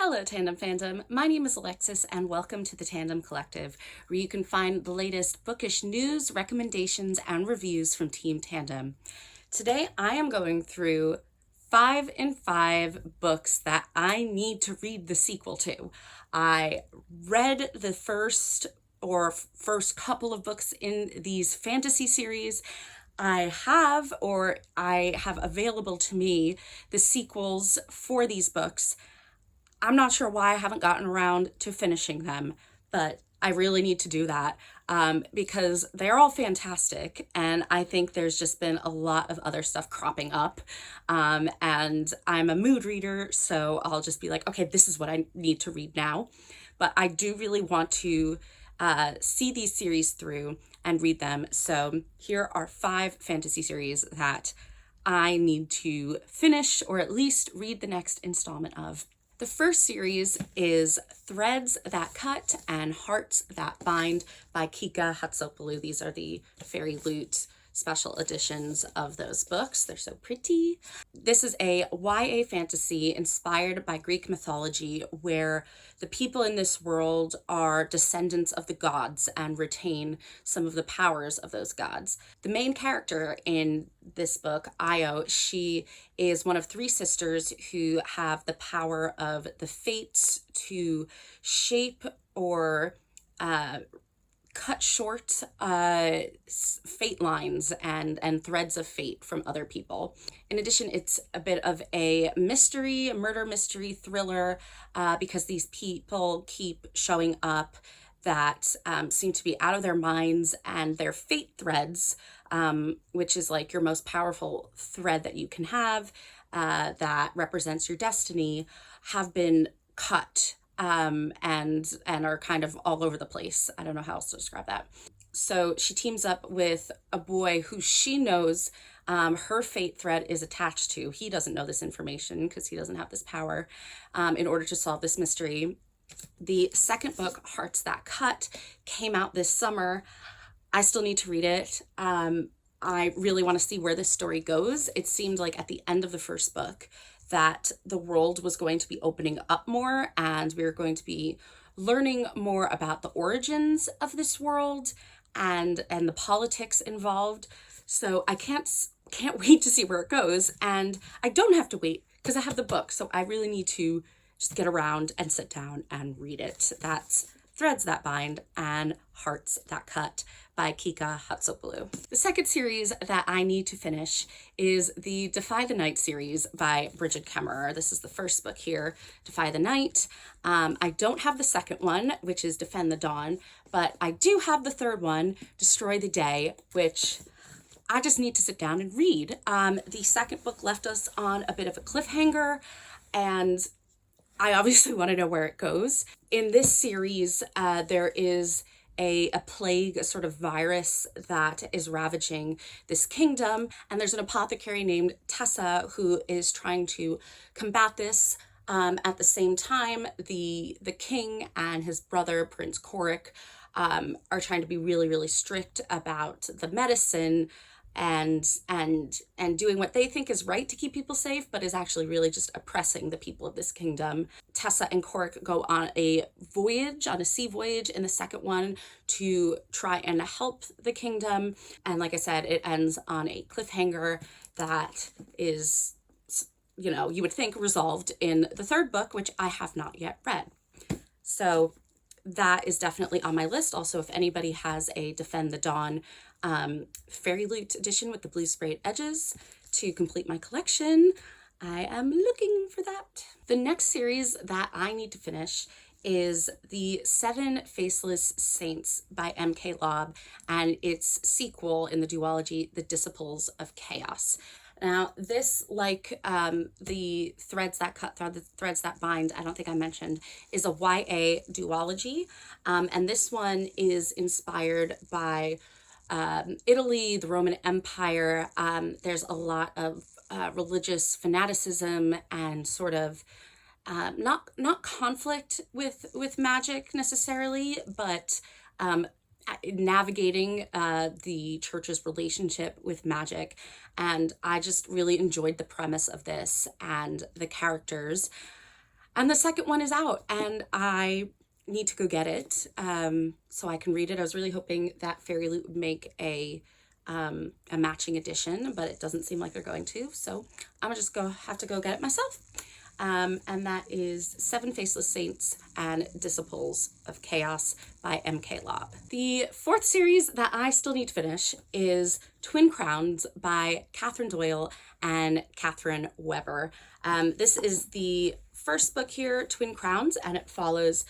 Hello, Tandem fandom. My name is Alexis, and welcome to the Tandem Collective, where you can find the latest bookish news, recommendations, and reviews from Team Tandem. Today, I am going through 5 in 5 books that I need to read the sequel to. I read the first couple of books in these fantasy series. I have available to me the sequels for these books. I'm not sure why I haven't gotten around to finishing them, but I really need to do that because they're all fantastic. And I think there's just been a lot of other stuff cropping up. And I'm a mood reader, so I'll just be like, okay, this is what I need to read now. But I do really want to see these series through and read them. So here are 5 fantasy series that I need to finish or at least read the next installment of. The first series is Threads That Cut and Hearts That Bind by Kika Hatsopoulou. These are the Fairy Loot special editions of those books. They're so pretty. This is a YA fantasy inspired by Greek mythology where the people in this world are descendants of the gods and retain some of the powers of those gods. The main character in this book, Io, she is one of 3 sisters who have the power of the fates to shape or cut short fate lines and threads of fate from other people. In addition, it's a bit of a murder mystery thriller because these people keep showing up that seem to be out of their minds, and their fate threads, which is like your most powerful thread that you can have that represents your destiny, have been cut. And are kind of all over the place. I don't know how else to describe that. So she teams up with a boy who she knows her fate thread is attached to. He doesn't know this information because he doesn't have this power in order to solve this mystery. The second book, Hearts That Cut, came out this summer. I still need to read it. I really want to see where this story goes. It seemed like at the end of the first book that the world was going to be opening up more and we were going to be learning more about the origins of this world and the politics involved. So I can't wait to see where it goes, and I don't have to wait because I have the book. So I really need to just get around and sit down and read it. That's Threads That Bind and Hearts That Cut by Kika Hatsopoulou. The second series that I need to finish is the Defy the Night series by Bridget Kemmerer. This is the first book here, Defy the Night. I don't have the second one, which is Defend the Dawn, but I do have the third one, Destroy the Day, which I just need to sit down and read. The second book left us on a bit of a cliffhanger, and I obviously want to know where it goes. In this series, there is a plague, a sort of virus that is ravaging this kingdom, and there's an apothecary named Tessa who is trying to combat this. At the same time, the king and his brother, Prince Korik, are trying to be really, really strict about the medicine and doing what they think is right to keep people safe, but is actually really just oppressing the people of this kingdom. Tessa and Korik go on a sea voyage in the second one to try and help the kingdom. And like I said, it ends on a cliffhanger that is, you would think resolved in the third book, which I have not yet read. So that is definitely on my list. Also, if anybody has a Defend the Dawn Fairy Loot edition with the blue sprayed edges to complete my collection, I am looking for that. The next series that I need to finish is the 7 Faceless Saints by M.K. Lobb and its sequel in the duology, The Disciples of Chaos. Now, this, like the Threads That Cut, the Threads That Bind, I don't think I mentioned, is a YA duology. And this one is inspired by Italy, the Roman Empire. There's a lot of religious fanaticism and sort of not conflict with magic necessarily, but navigating the church's relationship with magic. And I just really enjoyed the premise of this and the characters. And the second one is out, and I need to go get it so I can read it. I was really hoping that Fairy Loot would make a matching edition, but it doesn't seem like they're going to, so I'm gonna just have to go get it myself. And that is Seven Faceless Saints and Disciples of Chaos by M.K. Lobb. The fourth series that I still need to finish is Twin Crowns by Catherine Doyle and Catherine Weber. This is the first book here, Twin Crowns, and it follows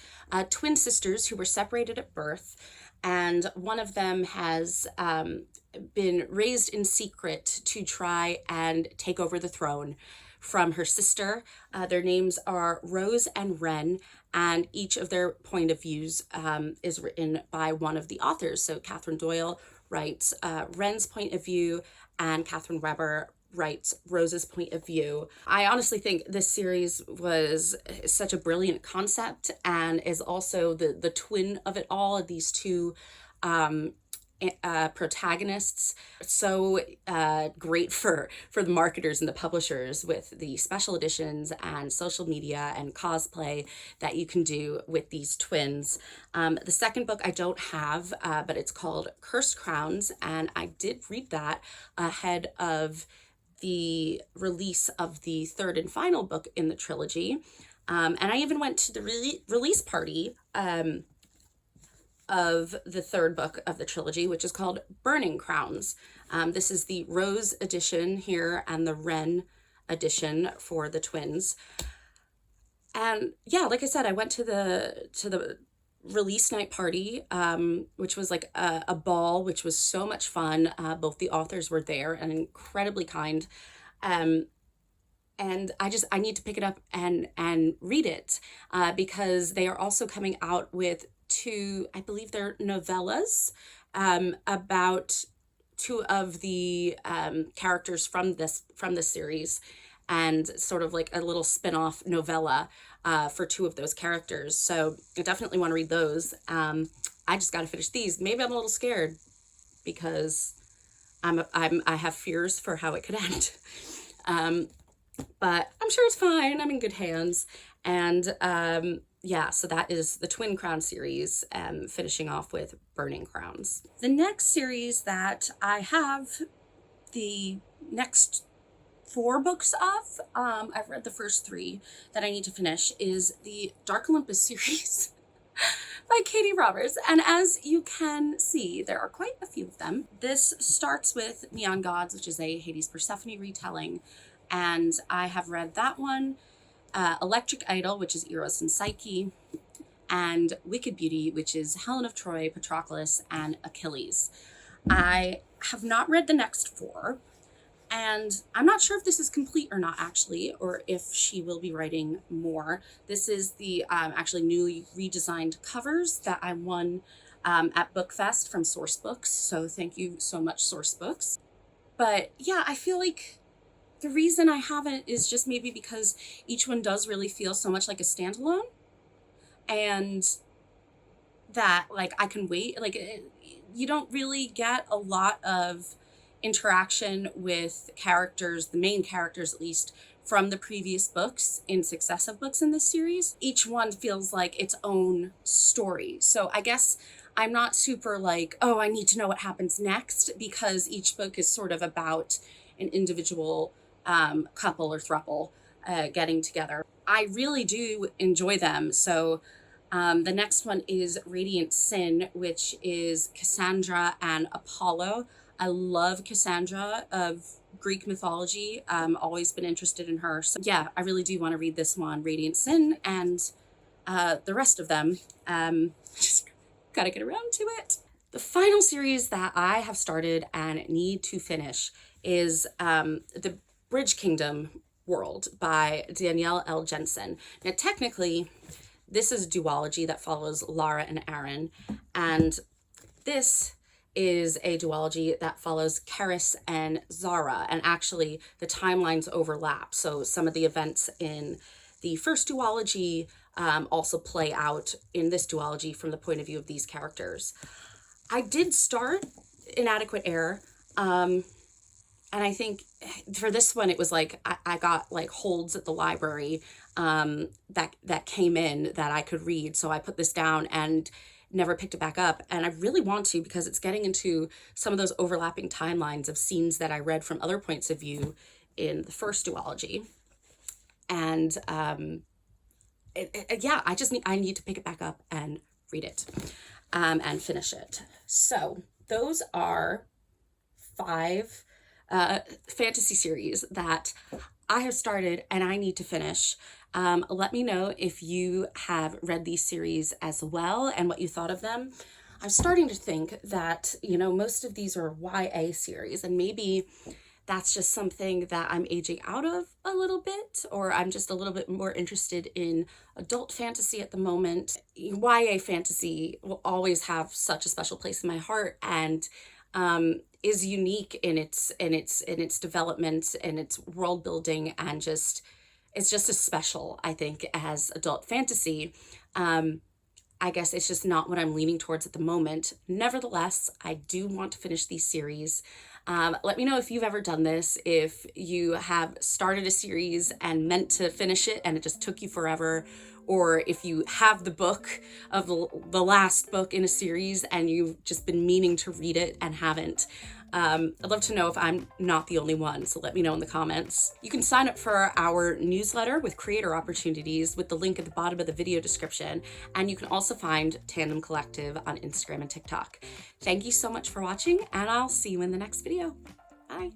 twin sisters who were separated at birth, and one of them has been raised in secret to try and take over the throne from her sister. Their names are Rose and Wren, and each of their point of views is written by one of the authors. So Catherine Doyle writes Wren's point of view, and Catherine Weber writes Rose's point of view. I honestly think this series was such a brilliant concept, and is also the twin of it all, these two protagonists. So great for the marketers and the publishers with the special editions and social media and cosplay that you can do with these twins. The second book I don't have, but it's called Cursed Crowns, and I did read that ahead of the release of the third and final book in the trilogy. And I even went to the release party of the third book of the trilogy, which is called Burning Crowns. This is the Rose edition here and the Wren edition for the twins. And yeah, like I said, I went to the release night party, which was like a ball, which was so much fun. Both the authors were there and incredibly kind. And I need to pick it up and read it because they are also coming out with two, I believe they're novellas, about two of the characters from this series, and sort of like a little spin-off novella for two of those characters. So I definitely want to read those. I just got to finish these. Maybe I'm a little scared because I have fears for how it could end. But I'm sure it's fine. I'm in good hands. And yeah, so that is the Twin Crown series, finishing off with Burning Crowns. The next series that I have the next 4 books of, I've read the first 3 that I need to finish, is the Dark Olympus series by Katie Roberts. And as you can see, there are quite a few of them. This starts with Neon Gods, which is a Hades Persephone retelling, and I have read that one. Electric Idol, which is Eros and Psyche, and Wicked Beauty, which is Helen of Troy, Patroclus, and Achilles. I have not read the next 4, and I'm not sure if this is complete or not, actually, or if she will be writing more. This is the actually newly redesigned covers that I won at BookFest from Source Books, so thank you so much, Source Books. But yeah, I feel like the reason I haven't is just maybe because each one does really feel so much like a standalone, and that like I can wait, like you don't really get a lot of interaction with characters, the main characters at least, from the previous books in successive books in this series. Each one feels like its own story. So I guess I'm not super like, oh, I need to know what happens next, because each book is sort of about an individual couple or throuple getting together. I really do enjoy them. So the next one is Radiant Sin, which is Cassandra and Apollo. I love Cassandra of Greek mythology. Always been interested in her. So yeah, I really do want to read this one, Radiant Sin, and the rest of them. Just gotta get around to it. The final series that I have started and need to finish is the Bridge Kingdom world by Danielle L. Jensen. Now, technically, this is a duology that follows Lara and Aaron, and this is a duology that follows Karis and Zara, and actually the timelines overlap. So some of the events in the first duology also play out in this duology from the point of view of these characters. I did start Inadequate Air, and I think for this one, it was like I got like holds at the library that came in that I could read. So I put this down and never picked it back up. And I really want to, because it's getting into some of those overlapping timelines of scenes that I read from other points of view in the first duology. And yeah, I need to pick it back up and read it and finish it. So those are 5 fantasy series that I have started and I need to finish. Let me know if you have read these series as well and what you thought of them. I'm starting to think that, most of these are YA series, and maybe that's just something that I'm aging out of a little bit, or I'm just a little bit more interested in adult fantasy at the moment. YA fantasy will always have such a special place in my heart, and is unique in its development and its world building, and it's just as special, I think, as adult fantasy. I guess it's just not what I'm leaning towards at the moment. Nevertheless, I do want to finish these series. Let me know if you've ever done this, if you have started a series and meant to finish it and it just took you forever, or if you have the book of the last book in a series and you've just been meaning to read it and haven't. I'd love to know if I'm not the only one, so let me know in the comments. You can sign up for our newsletter with creator opportunities with the link at the bottom of the video description, and you can also find Tandem Collective on Instagram and TikTok. Thank you so much for watching, and I'll see you in the next video. Bye.